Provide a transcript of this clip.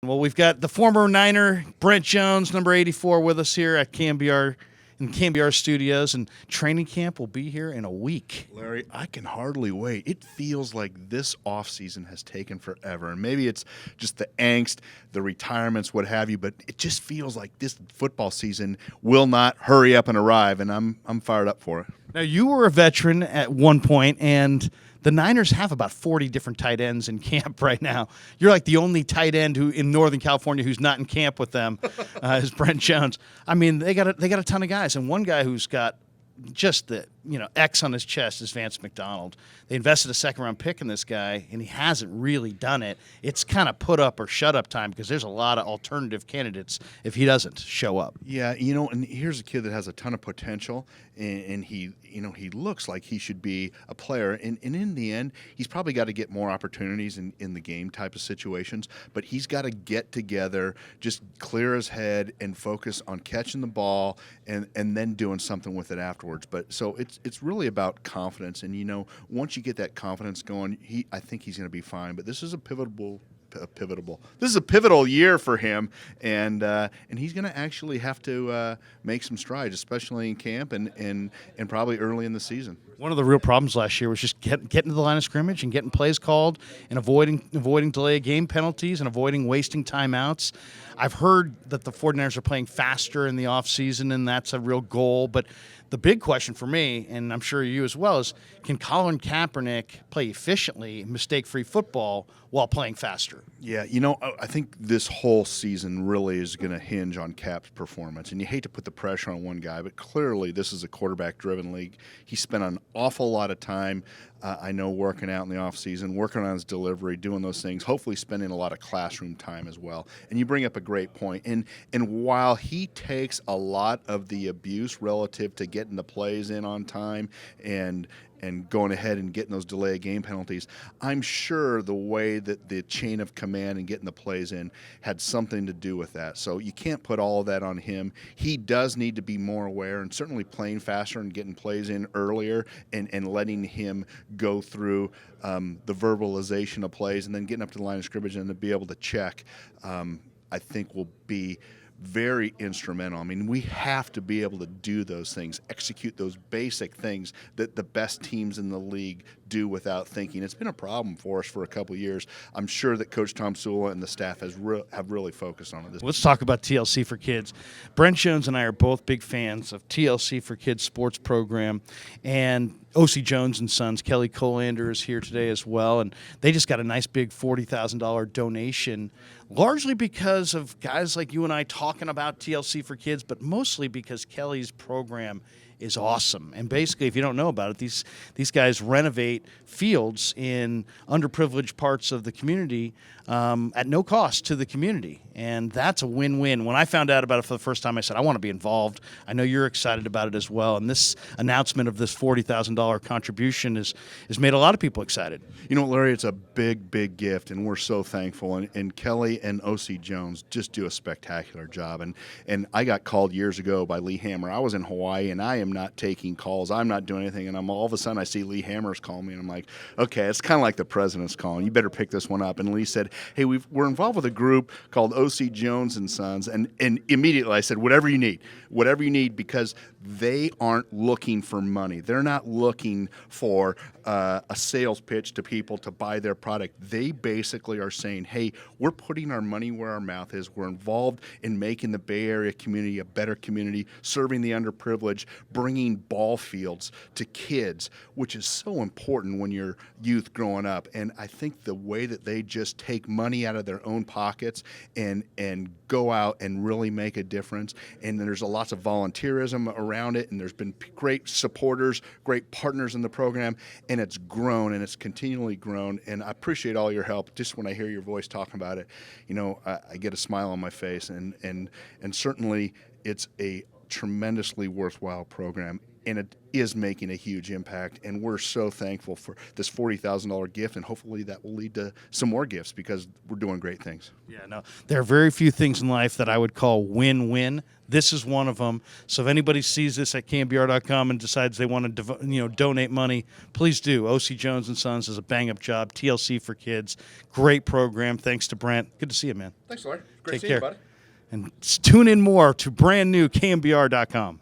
Well, we've got the former Niner, Brent Jones, number 84, with us here at KNBR in KNBR studios, and training camp will be here in a week. Larry, I can hardly wait. It feels like this offseason has taken forever, and maybe it's just the angst, the retirements, what have you, but it just feels like this football season will not hurry up and arrive, and I'm fired up for it. Now, you were a veteran at one point, and the Niners have about 40 different tight ends in camp right now. You're like the only tight end who in Northern California who's not in camp with them, is Brent Jones. I mean, they got a ton of guys, and one guy who's got just the X on his chest is Vance McDonald. They invested a second-round pick in this guy, and he hasn't really done it. It's kind of put up or shut up time because there's a lot of alternative candidates if he doesn't show up. Yeah, and here's a kid that has a ton of potential, and he looks like he should be a player. And in the end, he's probably got to get more opportunities in the game type of situations, but he's got to get together, just clear his head, and focus on catching the ball and then doing something with it afterwards. But so it's really about confidence, and once you get that confidence going, I think he's going to be fine. But this is a pivotal year for him, and he's going to actually have to make some strides, especially in camp and probably early in the season. One of the real problems last year was just getting to the line of scrimmage and getting plays called and avoiding delay of game penalties and avoiding wasting timeouts. I've heard that the 49ers are playing faster in the offseason, and that's a real goal. But the big question for me, and I'm sure you as well, is can Colin Kaepernick play efficiently, mistake-free football while playing faster? Yeah, I think this whole season really is going to hinge on Cap's performance. And you hate to put the pressure on one guy, but clearly this is a quarterback-driven league. He spent an awful lot of time, I know, working out in the offseason, working on his delivery, doing those things, hopefully spending a lot of classroom time as well. And you bring up a great point. And while he takes a lot of the abuse relative to getting the plays in on time and going ahead and getting those delay game penalties, I'm sure the way that the chain of command and getting the plays in had something to do with that. So you can't put all of that on him. He does need to be more aware, and certainly playing faster and getting plays in earlier and letting him go through the verbalization of plays and then getting up to the line of scrimmage and to be able to check, I think will be very instrumental. I mean, we have to be able to do those things, execute those basic things that the best teams in the league do without thinking. It's been a problem for us for a couple of years. I'm sure that Coach Tom Sula and the staff have really focused on it. Let's talk about TLC for Kids. Brent Jones and I are both big fans of TLC for Kids sports program, and O.C. Jones and Sons, Kelly Colander is here today as well, and they just got a nice big $40,000 donation, largely because of guys like you and I talking about TLC for Kids, but mostly because Kelly's program is awesome. And basically, if you don't know about it, these guys renovate fields in underprivileged parts of the community at no cost to the community. And that's a win-win. When I found out about it for the first time, I said, I want to be involved. I know you're excited about it as well. And this announcement of this $40,000 contribution has made a lot of people excited. Larry, it's a big, big gift, and we're so thankful. And Kelly and O.C. Jones just do a spectacular job. And I got called years ago by Lee Hammer. I was in Hawaii, and I am not taking calls. I'm not doing anything. And all of a sudden I see Lee Hammer's call me, and I'm like, okay, it's kind of like the president's calling. You better pick this one up. And Lee said, hey, we're involved with a group called O.C. Jones and Sons. And immediately I said, whatever you need, because they aren't looking for money. They're not looking for a sales pitch to people to buy their product. They basically are saying, hey, we're putting our money where our mouth is. We're involved in making the Bay Area community a better community, serving the underprivileged, bringing ball fields to kids, which is so important when you're youth growing up. And I think the way that they just take money out of their own pockets and go out and really make a difference, and there's lots of volunteerism around it, and there's been great supporters, great partners in the program, and it's grown, and it's continually grown. And I appreciate all your help. Just when I hear your voice talking about it, I get a smile on my face, and certainly it's a tremendously worthwhile program. and it is making a huge impact. And we're so thankful for this $40,000 gift, and hopefully that will lead to some more gifts because we're doing great things. Yeah, no, there are very few things in life that I would call win-win. This is one of them. So if anybody sees this at KNBR.com and decides they want to, donate money, please do. O.C. Jones and Sons is a bang-up job. TLC for Kids, great program. Thanks to Brent. Good to see you, man. Thanks, Larry. Great Take seeing you, care. buddy. And tune in more to brand new KNBR.com.